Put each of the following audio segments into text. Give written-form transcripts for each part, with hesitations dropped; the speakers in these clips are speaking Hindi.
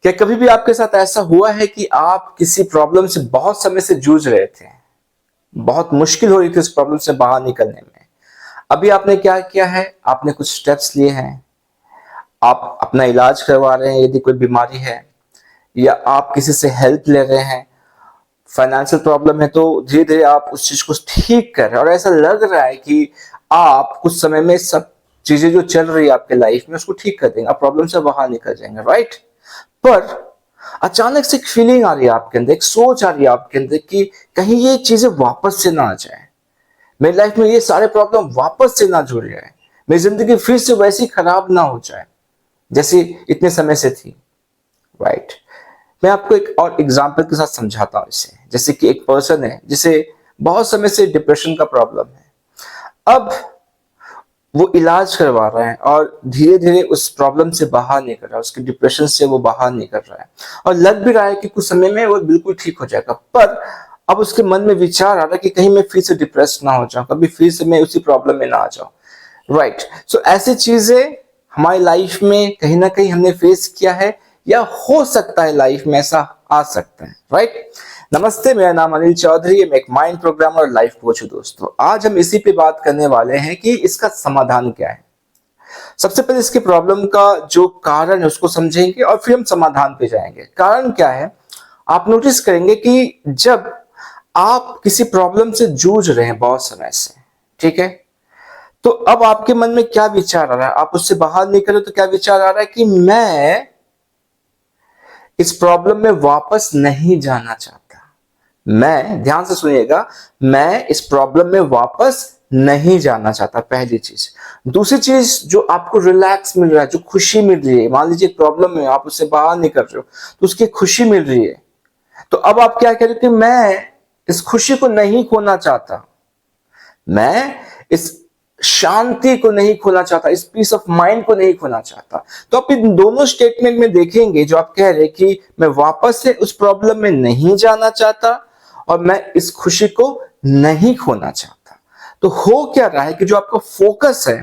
क्या कभी भी आपके साथ ऐसा हुआ है कि आप किसी प्रॉब्लम से बहुत समय से जूझ रहे थे, बहुत मुश्किल हो रही थी उस प्रॉब्लम से बाहर निकलने में? अभी आपने क्या किया है? आपने कुछ स्टेप्स लिए हैं, आप अपना इलाज करवा रहे हैं यदि कोई बीमारी है, या आप किसी से हेल्प ले रहे हैं। फाइनेंशियल प्रॉब्लम है तो धीरे धीरे आप उस चीज को ठीक कर रहे हैं और ऐसा लग रहा है कि आप कुछ समय में सब चीजें जो चल रही है आपके लाइफ में उसको ठीक कर देंगे, आप प्रॉब्लम से बाहर निकल जाएंगे, राइट? पर अचानक से एक फीलिंग आ रही है आपके अंदर, एक सोच आ रही है आपके अंदर कि कहीं ये चीजें वापस से ना आ जाए, मेरी लाइफ में ये सारे प्रॉब्लम वापस से ना जुड़ जाए, मेरी जिंदगी फिर से वैसी खराब ना हो जाए जैसी इतने समय से थी, राइट? मैं आपको एक और एग्जांपल के साथ समझाता हूं इसे। जैसे कि एक पर्सन है जिसे बहुत समय से डिप्रेशन का प्रॉब्लम है। अब वो इलाज करवा रहा है और धीरे धीरे उस प्रॉब्लम से बाहर निकल रहा है, उसके डिप्रेशन से वो बाहर निकल रहा है और लग भी रहा है कि कुछ समय में वो बिल्कुल ठीक हो जाएगा। पर अब उसके मन में विचार आ रहा है कि कहीं मैं फिर से डिप्रेस ना हो जाऊं, कभी फिर से मैं उसी प्रॉब्लम में ना आ जाऊं, राइट? सो ऐसी चीजें हमारी लाइफ में कहीं ना कहीं हमने फेस किया है, या हो सकता है लाइफ में ऐसा आ सकता है, राइट? नमस्ते, मेरा नाम अनिल चौधरी, मैं एक माइंड प्रोग्रामर और लाइफ कोच हूं। दोस्तों, आज हम इसी पे बात करने वाले हैं कि इसका समाधान क्या है। सबसे पहले इसके प्रॉब्लम का जो कारण है उसको समझेंगे और फिर हम समाधान पे जाएंगे। कारण क्या है? आप नोटिस करेंगे कि जब आप किसी प्रॉब्लम से जूझ रहे हैं बहुत समय से, ठीक है, तो अब आपके मन में क्या विचार आ रहा है? आप उससे बाहर निकले तो क्या विचार आ रहा है कि मैं इस प्रॉब्लम में वापस नहीं जाना चाहता। मैं, ध्यान से सुनिएगा, मैं इस प्रॉब्लम में वापस नहीं जाना चाहता, पहली चीज। दूसरी चीज, जो आपको रिलैक्स मिल रहा है, जो खुशी मिल रही है, मान लीजिए प्रॉब्लम में आप उससे बाहर निकल रहे हो तो उसकी खुशी मिल रही है, तो अब आप क्या कह रहे हो कि मैं इस खुशी को नहीं खोना चाहता, मैं इस शांति को नहीं खोना चाहता, इस पीस ऑफ माइंड को नहीं खोना चाहता। तो आप इन दोनों स्टेटमेंट में देखेंगे जो आप कह रहे हैं कि मैं वापस से उस प्रॉब्लम में नहीं जाना चाहता और मैं इस खुशी को नहीं खोना चाहता। तो हो क्या रहा है कि जो आपका फोकस है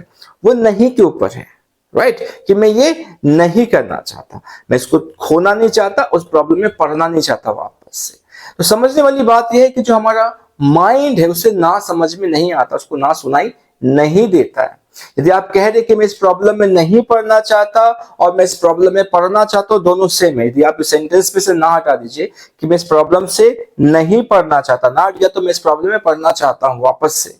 वो नहीं के ऊपर है, राइट? कि मैं ये नहीं करना चाहता, मैं इसको खोना नहीं चाहता, उस प्रॉब्लम में पड़ना नहीं चाहता वापस से। तो समझने वाली बात यह है कि जो हमारा माइंड है उसे ना समझ में नहीं आता, उसको ना सुनाई नहीं देता है। यदि आप कह रहे कि मैं इस प्रॉब्लम में नहीं पढ़ना चाहता और मैं इस प्रॉब्लम में पढ़ना चाहता हूं, दोनों सेम है। यदि आप इस सेंटेंस पे से ना हटा दीजिए कि मैं इस प्रॉब्लम से नहीं पढ़ना चाहता, ना हट गया तो मैं इस प्रॉब्लम में पढ़ना चाहता हूं वापस से,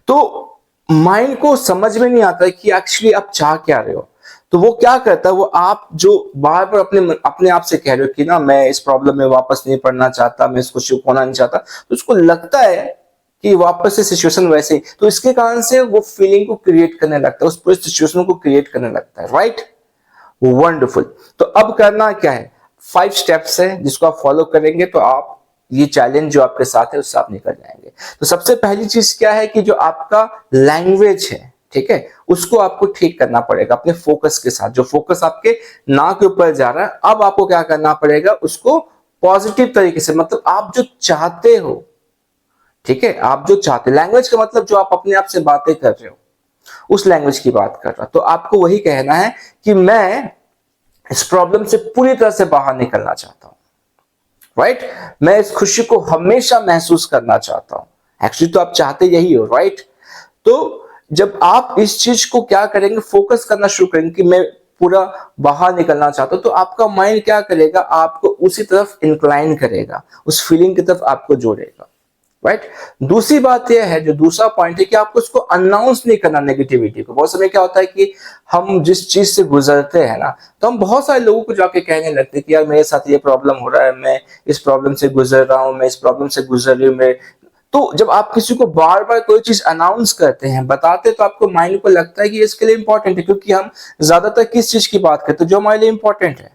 तो माइंड को समझ में नहीं आता कि एक्चुअली आप चाह क्या रहे हो। तो वो क्या करता है, वो आप जो बार बार अपने आप से कह रहे हो कि ना मैं इस प्रॉब्लम में वापस नहीं पढ़ना चाहता, मैं इसको होना नहीं चाहता, तो उसको लगता है कि वापस से सिचुएशन वैसे ही, तो इसके कारण से वो फीलिंग को क्रिएट करने लगता है, उस पूरी सिचुएशन को क्रिएट करने लगता है, राइट? वंडरफुल। तो अब करना क्या है? 5 स्टेप्स है जिसको आप फॉलो करेंगे तो आप ये चैलेंज जो आपके साथ है उससे आप निकल जाएंगे। तो सबसे पहली चीज क्या है कि जो आपका लैंग्वेज है, ठीक है, उसको आपको ठीक करना पड़ेगा अपने फोकस के साथ। जो फोकस आपके ना के ऊपर जा रहा है, अब आपको क्या करना पड़ेगा, उसको पॉजिटिव तरीके से, मतलब आप जो चाहते हो, ठीक है, आप जो चाहते, लैंग्वेज का मतलब जो आप अपने आप से बातें कर रहे हो उस लैंग्वेज की बात कर रहा, तो आपको वही कहना है कि मैं इस प्रॉब्लम से पूरी तरह से बाहर निकलना चाहता हूं, राइट? मैं इस खुशी को हमेशा महसूस करना चाहता हूं। एक्चुअली तो आप चाहते यही हो, राइट? तो जब आप इस चीज को क्या करेंगे, फोकस करना शुरू करेंगे कि मैं पूरा बाहर निकलना चाहता हूं, तो आपका माइंड क्या करेगा, आपको उसी तरफ इंक्लाइन करेगा, उस फीलिंग की तरफ आपको जोड़ेगा, राइट? दूसरी बात यह है, जो दूसरा पॉइंट है कि आपको उसको अनाउंस नहीं करना नेगेटिविटी को। बहुत समय क्या होता है कि हम जिस चीज से गुजरते हैं ना, तो हम बहुत सारे लोगों को जाके कहने लगते हैं कि यार मेरे साथ ये प्रॉब्लम हो रहा है, मैं इस प्रॉब्लम से गुजर रहा हूं, मैं इस प्रॉब्लम से गुजर रही हूं, मैं। तो जब आप किसी को बार बार कोई चीज अनाउंस करते हैं, बताते, तो आपको माइंड को लगता है कि इसके लिए इंपॉर्टेंट है, क्योंकि हम ज्यादातर किस चीज की बात करते हैं, जो हमारे लिए इंपॉर्टेंट है।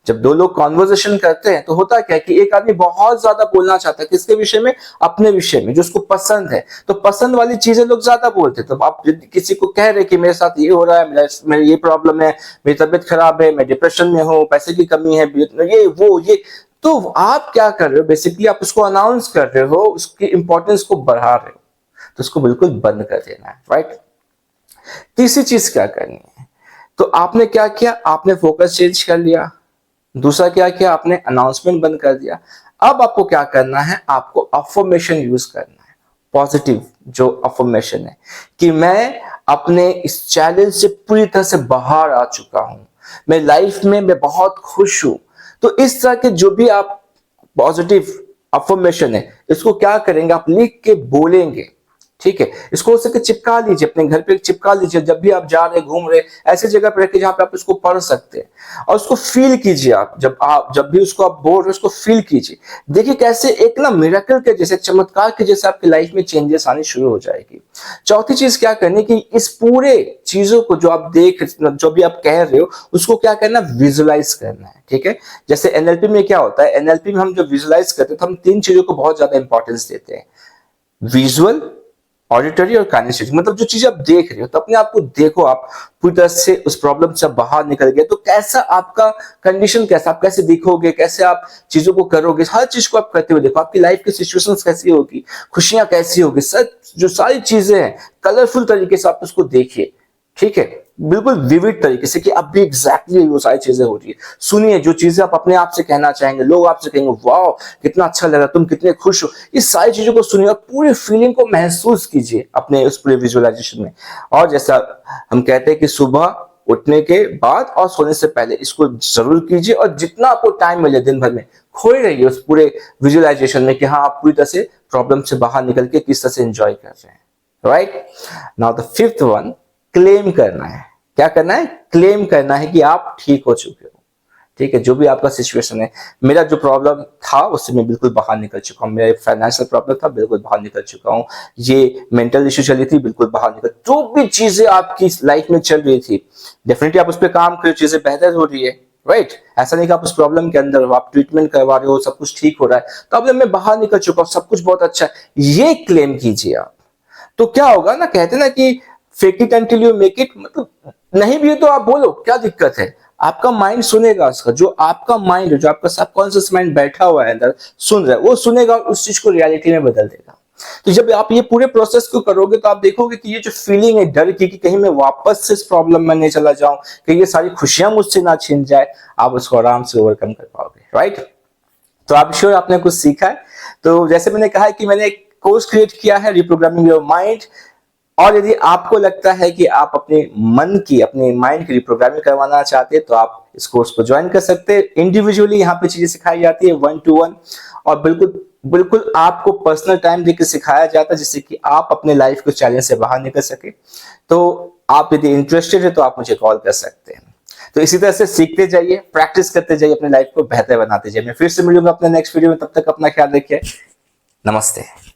जब दो लोग कॉन्वर्सेशन करते हैं तो होता क्या है कि एक आदमी बहुत ज्यादा बोलना चाहता है, किसके विषय में, अपने विषय में, जो उसको पसंद है, तो पसंद वाली चीजें लोग ज्यादा बोलते हैं। तो आप किसी को कह रहे कि मेरे साथ ये हो रहा है, मेरे ये प्रॉब्लम है, मेरी तबीयत खराब है, मैं डिप्रेशन में हूँ, पैसे की कमी है, ये वो ये, तो आप क्या कर रहे हो, बेसिकली आप उसको अनाउंस कर रहे हो, उसकी इंपॉर्टेंस को बढ़ा रहे हो। तो उसको बिल्कुल बंद कर देना है, राइट? तीसरी चीज क्या करनी है, तो आपने क्या किया, आपने फोकस चेंज कर लिया, दूसरा क्या किया आपने, अनाउंसमेंट बंद कर दिया। अब आपको क्या करना है, आपको अफर्मेशन यूज करना है, पॉजिटिव जो अफर्मेशन है कि मैं अपने इस चैलेंज से पूरी तरह से बाहर आ चुका हूं, मैं लाइफ में मैं बहुत खुश हूं। तो इस तरह के जो भी आप पॉजिटिव अफर्मेशन है, इसको क्या करेंगे, आप लिख के बोलेंगे। ठीक है, इसको हो सके चिपका लीजिए, अपने घर पे चिपका लीजिए, जब भी आप जा रहे घूम रहे ऐसे जगह पे रखिए जहां पे आप इसको पढ़ सकते हैं, और उसको फील कीजिए। आप जब भी उसको आप बोल रहे हो उसको फील कीजिए। देखिए कैसे एक ना मिरेकल के जैसे, चमत्कार के जैसे आपकी लाइफ में चेंजेस आनी शुरू हो जाएगी। चौथी चीज क्या करनी कि इस पूरे चीजों को जो आप जो भी आप कह रहे हो उसको क्या करना, विजुलाइज करना है। ठीक है, जैसे एनएलपी में क्या होता है, एनएलपी में हम जब विजुलाइज करते हैं तो हम 3 चीजों को बहुत ज्यादा इंपॉर्टेंस देते हैं, विजुअल, ऑडिटरी और काइनेस्थेटिक। मतलब जो चीज आप देख रहे हो तो अपने आप को देखो, आप पूरी तरह से उस प्रॉब्लम से बाहर निकल गए तो कैसा आपका कंडीशन, कैसा आप कैसे दिखोगे, कैसे आप चीजों को करोगे, हर चीज को आप करते हुए देखो, आपकी लाइफ की सिचुएशंस कैसी होगी, खुशियां कैसी होगी, सब जो सारी चीजें हैं कलरफुल तरीके से आप उसको देखिए। ठीक है, बिल्कुल विविड तरीके से कि अब भी एग्जैक्टली वो सारी चीजें हो रही है। सुनिए जो चीजें आप अपने आप से कहना चाहेंगे, लोग आपसे कहेंगे वाह कितना अच्छा लगा, तुम कितने खुश हो, इस सारी चीजों को सुनिए और पूरी फीलिंग को महसूस कीजिए अपने उस पूरे विजुअलाइजेशन में। और जैसा हम कहते हैं कि सुबह उठने के बाद और सोने से पहले इसको जरूर कीजिए, और जितना आपको टाइम मिले दिन भर में खोए रहिए उस पूरे विजुअलाइजेशन में कि हाँ आप पूरी तरह से प्रॉब्लम से बाहर निकल के किस तरह से एंजॉय कर रहे हैं। Right, now the fifth one, claim करना है। क्या करना है, क्लेम करना है कि आप ठीक हो चुके हो। ठीक है, जो भी आपका सिचुएशन है, मेरा जो प्रॉब्लम था उससे मैं बिल्कुल बाहर निकल चुका हूँ, मेरा फाइनेंशियल प्रॉब्लम था बिल्कुल बाहर निकल चुका हूँ, ये मेंटल इश्यू चली थी बिल्कुल बाहर निकल, जो भी चीजें आपकी लाइफ में चल रही थी डेफिनेटली आप उस पर काम करो, चीजें बेहतर हो रही है। राइट, ऐसा नहीं कि आप उस प्रॉब्लम के अंदर हो, आप ट्रीटमेंट करवा रहे हो, सब कुछ ठीक हो रहा है, तो अब मैं बाहर निकल चुका हूँ, सब कुछ बहुत अच्छा है, ये क्लेम कीजिए आप। तो क्या होगा ना, कहते ना कि fake it until you make it, मतलब नहीं भी है तो आप बोलो, क्या दिक्कत है, आपका माइंड सुनेगा उसका, जो आपका माइंड है, जो आपका सबकॉन्शियस माइंड बैठा हुआ है अंदर सुन रहा है, वो सुनेगा और उस चीज को रियलिटी में बदल देगा। तो जब आप ये पूरे प्रोसेस को करोगे तो आप देखोगे कि ये जो फीलिंग है डर की कि कहीं मैं वापस से इस प्रॉब्लम में नहीं चला जाऊं, कि ये सारी खुशियां मुझसे ना छिन जाए, आप उसको आराम से ओवरकम कर पाओगे। राइट, तो आप श्योर आपने कुछ सीखा है। तो जैसे मैंने कहा है कि मैंने एक कोर्स क्रिएट किया है, रिप्रोग्रामिंग योर माइंड, और यदि आपको लगता है कि आप अपने मन की, अपने माइंड की रिप्रोग्रामिंग करवाना चाहते हैं तो आप इस कोर्स को ज्वाइन कर सकते हैं। इंडिविजुअली यहाँ पे चीजें सिखाई जाती है 1 to 1, और बिल्कुल बिल्कुल आपको पर्सनल टाइम देकर सिखाया जाता है जिससे कि आप अपने लाइफ के चैलेंज से बाहर निकल सके। तो आप यदि इंटरेस्टेड है तो आप मुझे कॉल कर सकते हैं। तो इसी तरह से सीखते जाइए, प्रैक्टिस करते जाइए, अपने लाइफ को बेहतर बनाते जाइए। मैं फिर से मिलूंगा अपने नेक्स्ट वीडियो में, तब तक अपना ख्याल रखिए। नमस्ते।